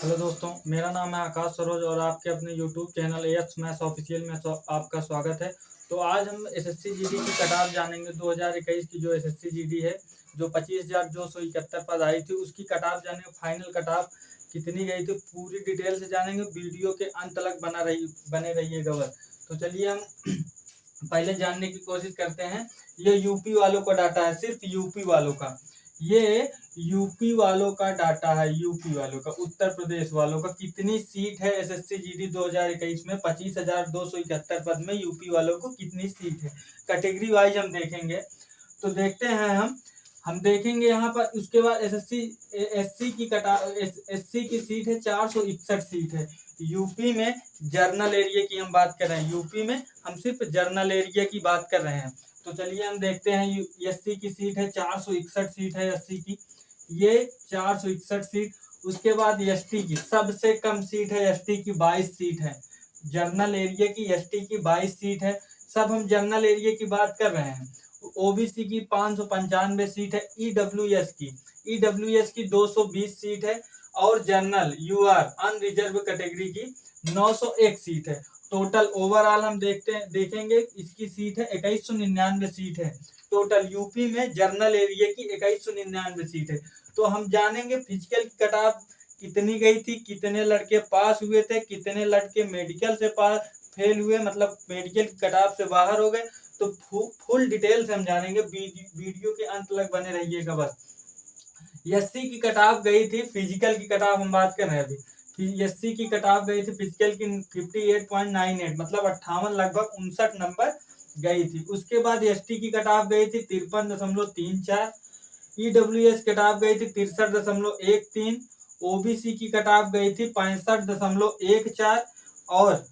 Hello दोस्तों, मेरा नाम है आकाश सरोज और आपके अपने YouTube channel ax maths official में आपका स्वागत है। तो आज हम एसएससी जीडी की कट-ऑफ जानेंगे। 2021 की जो एसएससी जीडी है, जो 25,271 पद आई थी, उसकी कट-ऑफ जानेंगे। फाइनल कट-ऑफ कितनी गई थी पूरी डिटेल से जानेंगे। वीडियो के अंत तक बने रहिएगा बस। तो चलिए हम पहले जानने की कोशिश करते हैं। ये यूपी वालों का डाटा है, सिर्फ यूपी वालों का। ये यूपी वालों का डाटा है, यूपी वालों का, उत्तर प्रदेश वालों का। कितनी सीट है एसएससी जीडी 2021 में? 25,271 पद में यूपी वालों को कितनी सीट है? कैटेगरी वाइज हम देखेंगे। तो देखते हैं हम देखेंगे यहाँ पर। उसके बाद एससी की सीट है 461 सीट है यूपी में। जर्नल एरिया की हम बात कर रहे हैं, यूपी में हम सिर्फ जर्नल एरिया की बात कर रहे हैं। तो चलिए हम देखते हैं। एससी की सीट है 461 सीट है एससी की, ये 461 सीट। उसके बाद एसटी की सबसे कम सीट है, एसटी की 22 सीट है। जर्नल एरिया की एसटी की 22 सीट है। सब हम जर्नल एरिया की बात कर रहे हैं। ओबीसी की 595 सीट है। ईडब्ल्यूएस की 220 सीट है। और जनरल यूआर अनरिजर्व कैटेगरी की 901 सीट है। टोटल ओवरऑल हम देखेंगे, इसकी सीट है 2199 सीट है टोटल। यूपी में जर्नल एरिया की 2199 सीट है। तो हम जानेंगे फिजिकल की कट-ऑफ कितनी गई थी, कितने लड़के पास हुए थे, कितने लड़के मेडिकल से पास फेल हुए, मतलब मेडिकल की कट-ऑफ से बाहर हो गए। तो फुल डिटेल से हम जानेंगे। वीडियो के अंत तक बने रहिएगा बस। एससी की कट-ऑफ गई थी, फिजिकल की कट-ऑफ हम बात कर रहे हैं अभी। एससी की कट-ऑफ गई थी फिजिकल की 58.98, मतलब 58 लगभग 59 नंबर गई थी। उसके बाद एसटी की कट-ऑफ गई थी 53.34। ईडब्ल्यूएस कट-ऑफ गई थी 63.13। ओबीसी की कट-ऑफ गई थी 65.14 और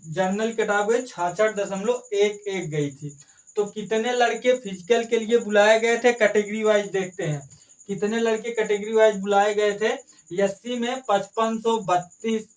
जनरल कट-ऑफ गई 66.11 गई थी। तो कितने लड़के फिजिकल के लिए बुलाए गए थे, कैटेगरी वाइज देखते हैं। कितने लड़के कैटेगरी वाइज बुलाए गए थे? एससी में 5532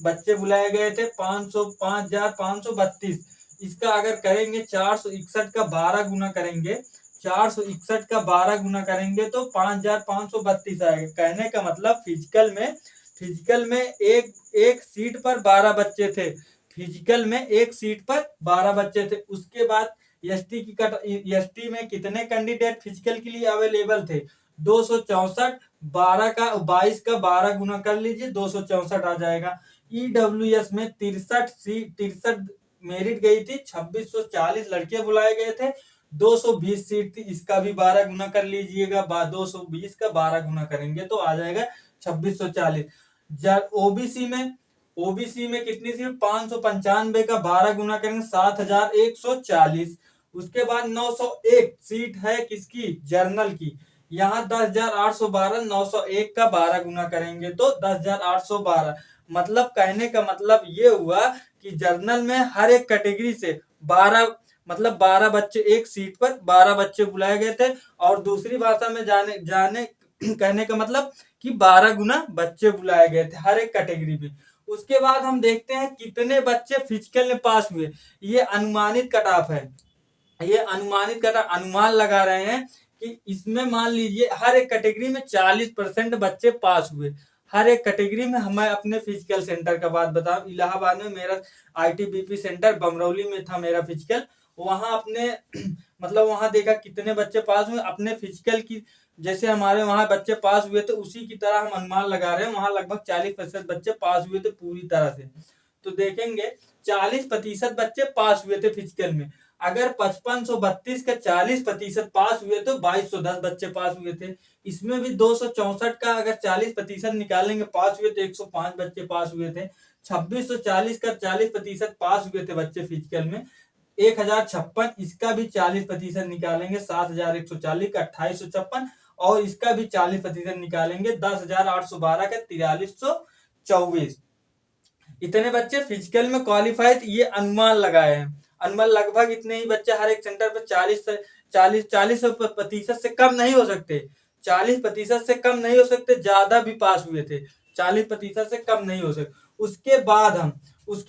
बच्चे बुलाए गए थे। 5,532। इसका अगर करेंगे 461 का 12 गुना करेंगे, 461 का 12 गुना करेंगे तो 5,532 आएगा। कहने का मतलब फिजिकल में एक सीट पर 12 बच्चे थे। फिजिकल में एक सीट पर 12 बच्चे थे। उसके बाद एसटी में कितने कैंडिडेट फिजिकल के लिए अवेलेबल थे? 264। 12 का 22 का 12 गुना कर लीजिए, 264 आ जाएगा। ईडब्ल्यूएस में 63 मेरिट गई थी, 2640 लड़के बुलाए गए थे। 220 सीट थी, इसका भी 12 गुना कर लीजिएगा। 220 का 12 गुना करेंगे तो आ जाएगा 2640। ओबीसी में कितनी सीट? 595 का 12 गुना करेंगे 7140। उसके बाद 901 सीट है किसकी? जर्नल की। यहाँ 10,812, 901 का 12 गुना करेंगे तो 10,812। मतलब कहने का मतलब ये हुआ कि जर्नल में हर एक कैटेगरी से 12, मतलब 12 बच्चे, एक सीट पर 12 बच्चे बुलाए गए थे। और दूसरी भाषा में जाने कहने का मतलब कि 12 गुना बच्चे बुलाए गए थे हर एक कैटेगरी में। उसके बाद हम देखते हैं कितने बच्चे फिजिकल में पास हुए। ये अनुमानित कट ऑफ है, ये अनुमानित कट ऑफ अनुमान लगा रहे हैं कि इसमें मान लीजिए हर एक कैटेगरी में 40% बच्चे पास हुए। हर एक कैटेगरी में। मैं अपने फिजिकल सेंटर का बात बताऊं, इलाहाबाद में मेरा आईटीबीपी सेंटर बमरौली में था मेरा फिजिकल। वहां अपने मतलब वहां देखा कितने बच्चे पास हुए अपने फिजिकल की। जैसे हमारे वहां बच्चे पास हुए थे उसी की तरह हम अनुमान लगा रहे हैं, वहां लगभग 40% बच्चे पास हुए थे पूरी तरह से। तो देखेंगे 40% बच्चे पास हुए थे फिजिकल में। अगर 5532 का 40% पास हुए तो 2210 बच्चे पास हुए थे। इसमें भी 264 का अगर 40% निकालेंगे पास हुए तो 105 बच्चे पास हुए थे। 2640 का 40% पास हुए थे बच्चे फिजिकल में 1056। इसका भी 40% निकालेंगे 7140 का 2856। और इसका भी 40% निकालेंगे 10,812 का 4324। इतने बच्चे फिजिकल में क्वालिफाई, ये अनुमान लगाए हैं। अनुमान लगभग इतने ही बच्चे हर एक सेंटर पर 40% से कम नहीं हो सकते। 40% से कम नहीं हो सकते, ज्यादा भी पास हुए थे। 40% से कम नहीं हो सकते। उसके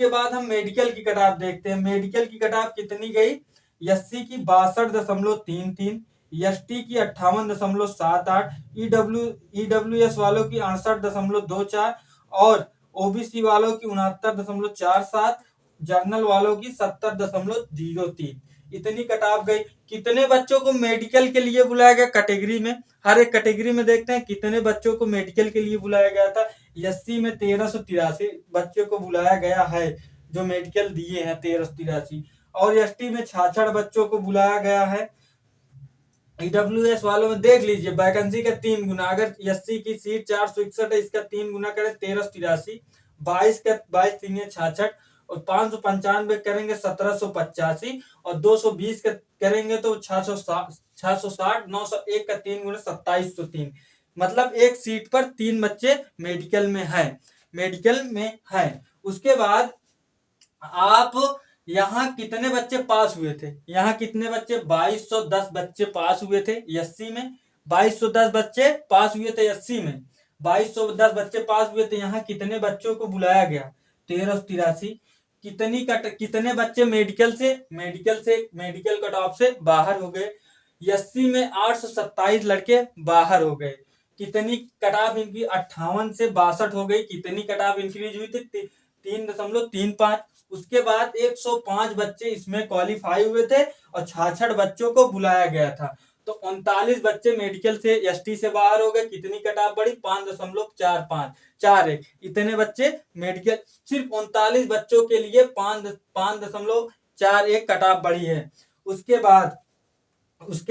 बाद हम मेडिकल की कट ऑफ देखते हैं। मेडिकल की कट ऑफ कितनी गई? एससी की 62.33, एसटी की 58.78, ईडब्ल्यूएस वालों की 68.24 और ओबीसी वालों की 69.47, जर्नल वालों की 70.03। इतनी कट ऑफ गई। कितने बच्चों को मेडिकल के लिए बुलाया गया कैटेगरी में, हर एक कैटेगरी में देखते हैं कितने बच्चों को मेडिकल के लिए बुलाया गया था। एससी में 1383 बच्चों को बुलाया गया है जो मेडिकल दिए हैं 1383, और एसटी में 66 बच्चों को बुलाया गया है। ईडब्ल्यूएस वालों में देख लीजिए वैकेंसी का 3 गुना, अगर एससी की सीट 461 है, इसका 3 गुना करें 1383, 22 का 22 3 66 और 595 करेंगे 1785 और 220 का करेंगे तो 660, 901 का 3 गुना 2703। मतलब एक सीट पर 3 बच्चे मेडिकल में है। उसके बाद आप यहाँ कितने बच्चे पास हुए थे, यहाँ कितने बच्चे 2210 बच्चे पास हुए थे एससी में, 2210 बच्चे पास हुए थे एससी में, 2210 बच्चे पास हुए थे। यहाँ कितने बच्चों को बुलाया गया 1383। कितने बच्चे मेडिकल कट ऑफ से बाहर हो गए। एससी में 827 लड़के बाहर हो गए। कितनी कट ऑफ इनकी 58 से 62 हो गई। कितनी कट ऑफ इंक्रीज हुई थी 3.35। उसके बाद 105 बच्चे इसमें क्वालिफाई हुए थे और 66 बच्चों को बुलाया गया था। तो 39 बच्चे मेडिकल से एसटी से बाहर हो गए। कितनी कट ऑफ बढ़ी 5.4541। इतने बच्चे मेडिकल, सिर्फ 39 बच्चों के लिए 5.41 कट ऑफ बढ़ी है। उसके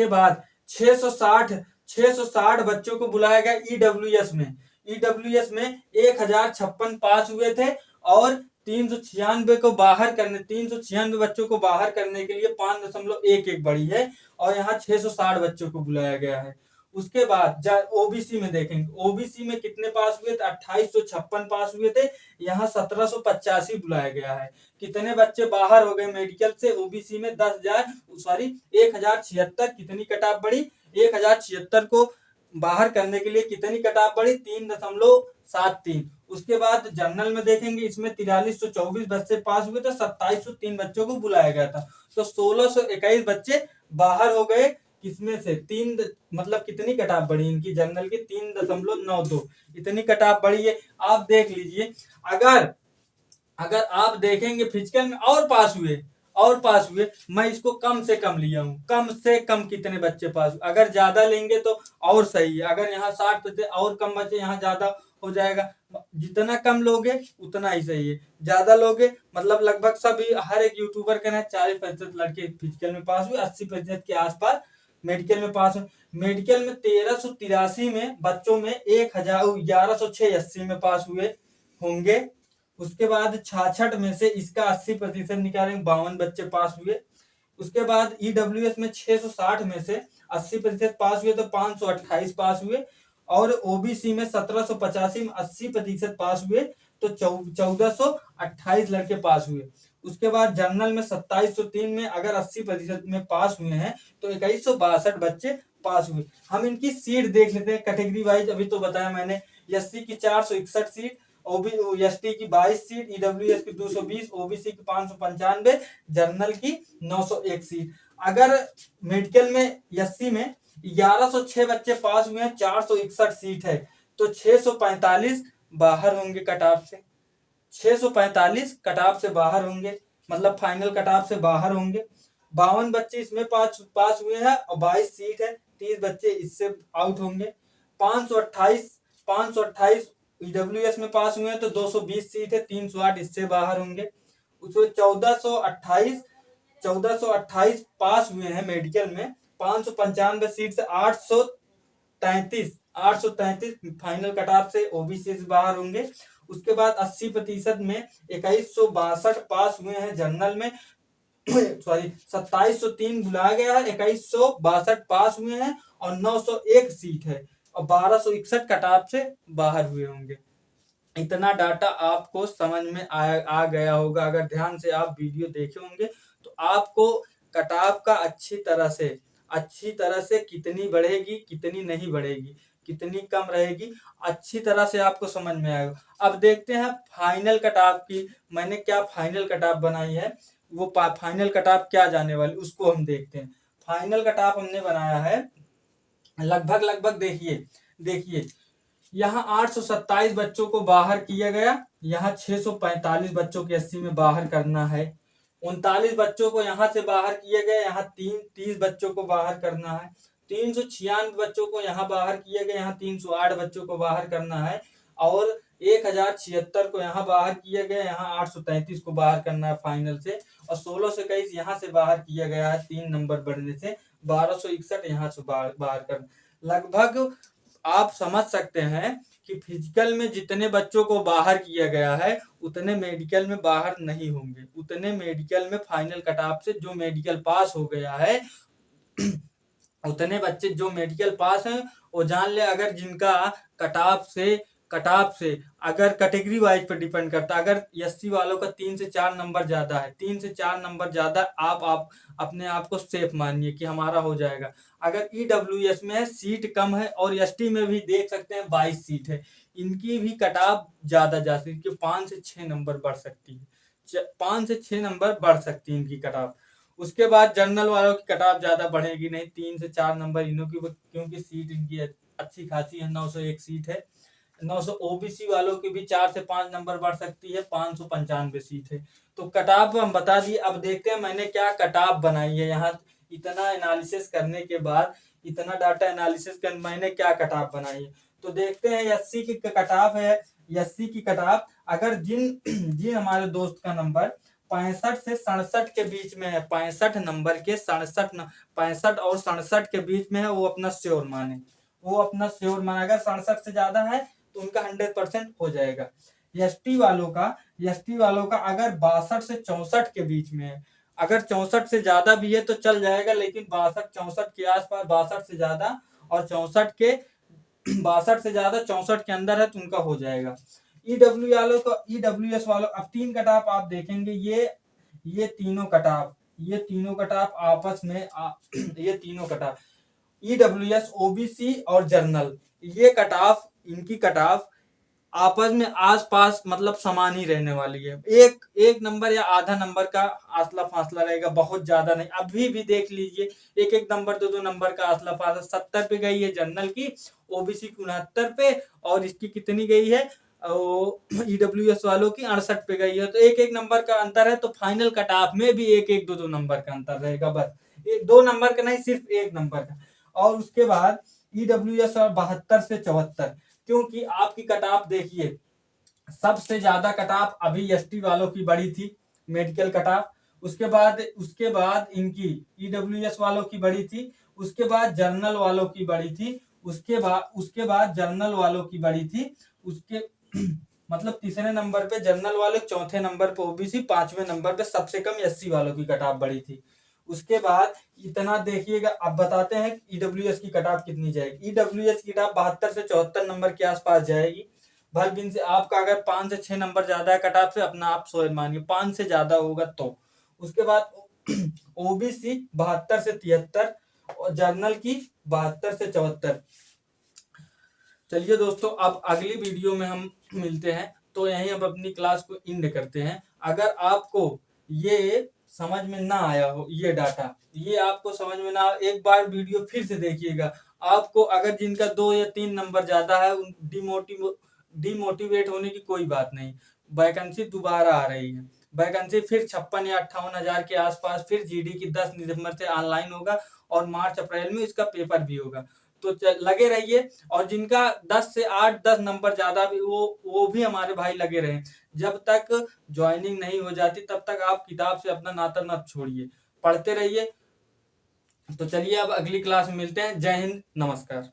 बाद 660 बच्चों को बुलाया गया ईडब्ल्यूएस में। 1056 पास हुए थे और 396 बच्चों को बाहर करने के लिए 5.11 बढ़ी है और यहाँ 660 बच्चों को बुलाया गया है। उसके बाद ओबीसी में देखेंगे, ओबीसी में कितने पास हुए थे 2856 पास हुए थे, यहाँ 1785 बुलाया गया है। कितने बच्चे बाहर हो गए मेडिकल से ओबीसी में 1076। कितनी कट ऑफ बढ़ी 1076 को बाहर करने के लिए कितनी कट ऑफ बढ़ी 3.73। उसके बाद जनरल में देखेंगे, इसमें 4324 बच्चे पास हुए थे, 2703 बच्चों को बुलाया गया था। तो 1621 बच्चे बाहर हो गए। किसमें से मतलब कितनी कट ऑफ बढ़ी इनकी जनरल की 3.92। इतनी कट ऑफ बढ़ी है। आप देख लीजिए, अगर आप देखेंगे फिजिकल में और पास हुए, मैं इसको कम से कम लिया हूँ। कम से कम कितने बच्चे पास, अगर ज्यादा लेंगे तो और सही है। अगर यहाँ 60 बच्चे और कम बच्चे, यहाँ ज्यादा हो जाएगा। जितना कम लोगे उतना ही सही है। ज्यादा लोगे मतलब लगभग सभी, हर एक यूट्यूबर के ना 40% लड़के फिजिकल में पास हुए, 80% के आसपास मेडिकल में पास हुए। मेडिकल में 1383 में बच्चों में 1106 एससी में पास हुए होंगे। उसके बाद 66 में से इसका 80% निकालेंगे, 52 बच्चे पास हुए। उसके बाद ईडब्ल्यूएस में 660 में से 80% पास हुए तो 528 पास हुए और ओबीसी में 1785 में 80% पास हुए तो 1428 लड़के पास हुए। उसके बाद जनरल में 2703 में अगर 80% में पास हुए हैं तो 2162 बच्चे पास हुए। हम इनकी सीट देख लेते हैं कैटेगरी वाइज। अभी तो बताया मैंने, एससी की 461 सीट, एसटी की 22 सीट, ईडब्ल्यूएस की 220, ओबीसी की 595, जनरल की 901 सीट। अगर मेडिकल में एससी में 1106 बच्चे पास हुए हैं, 461 सीट है तो 645 बाहर होंगे कट ऑफ से। 645 कट ऑफ से बाहर होंगे, मतलब फाइनल कट ऑफ से बाहर होंगे। 52 बच्चे इसमें पास हुए हैं और 22 सीट है, 30 बच्चे इससे आउट होंगे। 528 ईडब्ल्यूएस में पास हुए हैं तो 220 सीट है, 308 इससे बाहर होंगे। उसमें 1428 पास हुए हैं मेडिकल में, 595 सीट से 833 फाइनल कट ऑफ से ओबीसी से बाहर होंगे। उसके बाद 80% में 2162 पास हुए हैं जनरल में, सॉरी 2703 बुलाया गया है, 2162 पास हुए हैं और 901 सीट है और 1261 कट ऑफ से बाहर हुए होंगे। इतना डाटा आपको समझ में आ गया होगा। अगर ध्यान से आप वीडियो देखे होंगे तो आपको कट ऑफ का अच्छी तरह से कितनी बढ़ेगी, कितनी नहीं बढ़ेगी, कितनी कम रहेगी, अच्छी तरह से आपको समझ में आएगा। अब देखते हैं फाइनल कट ऑफ की, मैंने क्या फाइनल कट ऑफ बनाई है, वो फाइनल कट ऑफ क्या जाने वाली उसको हम देखते हैं। फाइनल कट ऑफ हमने बनाया है लगभग देखिए यहाँ 827 बच्चों को बाहर किया गया, यहाँ 645 बच्चों के 80 में बाहर करना है, 39 बच्चों को यहाँ से बाहर किया गया, यहाँ 30 बच्चों को बाहर करना है, 396 बच्चों को यहाँ बाहर किया गया, यहाँ 308 बच्चों को बाहर करना है, और 1076 को यहाँ बाहर किया गया, यहाँ 833 को बाहर करना है फाइनल से, और 1621 यहाँ से बाहर किया गया है 3 नंबर बढ़ने से, 1261 यहाँ से बाहर करना। लगभग आप समझ सकते हैं कि फिजिकल में जितने बच्चों को बाहर किया गया है उतने मेडिकल में बाहर नहीं होंगे, उतने मेडिकल में फाइनल कट ऑफ से जो मेडिकल पास हो गया है उतने बच्चे जो मेडिकल पास हैं वो जान ले, अगर जिनका कट ऑफ से अगर कैटेगरी वाइज पर डिपेंड करता है, अगर एससी वालों का 3 से 4 नंबर ज्यादा है, 3 से 4 नंबर ज्यादा, आप अपने आप को सेफ मानिए कि हमारा हो जाएगा। अगर ईडब्ल्यूएस में है सीट कम है, और एसटी में भी देख सकते हैं 22 सीट है, इनकी भी कट ऑफ ज्यादा जा सकती है, 5 से 6 नंबर बढ़ सकती है, 5 से 6 नंबर बढ़ सकती है इनकी कट ऑफ। उसके बाद जनरल वालों की कट ऑफ ज्यादा बढ़ेगी नहीं, 3 से 4 नंबर इनों की, क्योंकि सीट इनकी अच्छी खासी है, 901 सीट है। 900 ओबीसी वालों की भी 4 से 5 नंबर बढ़ सकती है, 595 सीट है। तो कट ऑफ हम बता दिए। अब देखते हैं मैंने क्या कट ऑफ बनाई है, यहाँ इतना एनालिसिस करने के बाद, इतना डाटा एनालिसिस कर मैंने क्या कट ऑफ बनाई है। तो देखते हैं एससी की कट ऑफ है, एससी की कट ऑफ अगर जिन हमारे दोस्त का नंबर 65 से 67 के बीच में है, 65 नंबर के 65 और 67 के बीच में है, वो अपना श्योर माने, वो अपना श्योर माने। अगर 67 से ज्यादा है तो उनका 100% हो जाएगा। एसटी वालों का अगर 62 से 64 के बीच में है, अगर 64 से ज्यादा भी है तो चल जाएगा, लेकिन 62-64 के आसपास, 62 से ज्यादा और 64 के 62 से ज्यादा 64 के अंदर है तो उनका हो जाएगा। ईडब्ल्यूएस वालों, अब 3 कट ऑफ आप देखेंगे, ये तीनों कट ऑफ आपस में ये तीनों कट ऑफ ईडब्ल्यूएस, ओबीसी और जनरल, ये कट ऑफ, इनकी कट ऑफ आपस में आसपास मतलब समान ही रहने वाली है। एक नंबर या आधा नंबर का आसला फासला रहेगा, बहुत ज्यादा नहीं। अभी भी देख लीजिए, एक नंबर 2 नंबर का आसला फासला। 70 पे गई है जनरल की, ओबीसी की 69 पे, और इसकी कितनी गई है ईडब्ल्यूएस वालों की 68 पे गई है। तो एक नंबर का अंतर है, तो फाइनल कट ऑफ में भी एक 2 नंबर का अंतर रहेगा, बस 2 नंबर का नहीं, सिर्फ 1 नंबर का। और उसके बाद ईडब्ल्यूएस और 72 से 74, क्योंकि आपकी कट ऑफ देखिए, सबसे ज्यादा कट ऑफ अभी एसटी वालों की बड़ी थी मेडिकल कट ऑफ, उसके बाद इनकी ईडब्ल्यूएस वालों की बड़ी थी, उसके बाद जर्नल वालों की बड़ी थी, उसके बाद जर्नल वालों की बड़ी थी, उसके मतलब तीसरे नंबर पे जर्नल वाले, चौथे नंबर पे ओबीसी, 5वें नंबर पे सबसे कम एससी वालों की कट ऑफ बड़ी थी। उसके बाद इतना देखिएगा, अब बताते हैं ईडब्ल्यूएस की कट ऑफ कितनी जाएगी। ईडब्ल्यूएस की कट ऑफ 72 से 74 नंबर के आसपास जाएगी। भलबिन से आपका अगर 5 से 6 नंबर ज्यादा है कट ऑफ से, अपना आप सोच मानिए 5 से ज्यादा होगा तो। उसके बाद ओबीसी 72 से 73 और जर्नल की 72 से 74। चलिए दोस्तों, अब अगली वीडियो में हम मिलते हैं, तो यहीं अब अपनी क्लास को एंड करते हैं। अगर आपको ये समझ में ना आया हो, ये डाटा, ये आपको समझ में ना, एक बार वीडियो फिर से देखिएगा। आपको अगर जिनका 2 या 3 नंबर ज्यादा है, डिमोटिवेट होने की कोई बात नहीं। वैकेंसी दोबारा आ रही है, वैकेंसी फिर 56 या 58 हजार के आसपास, फिर जीडी की 10 दिसंबर से ऑनलाइन होगा, और मार्च अप्रैल में इसका पेपर भी होगा। तो लगे रहिए, और जिनका 10 से 8-10 नंबर ज्यादा भी, वो भी हमारे भाई लगे रहे। जब तक ज्वाइनिंग नहीं हो जाती तब तक आप किताब से अपना नाता मत छोड़िए, पढ़ते रहिए। तो चलिए अब अगली क्लास में मिलते हैं। जय हिंद, नमस्कार।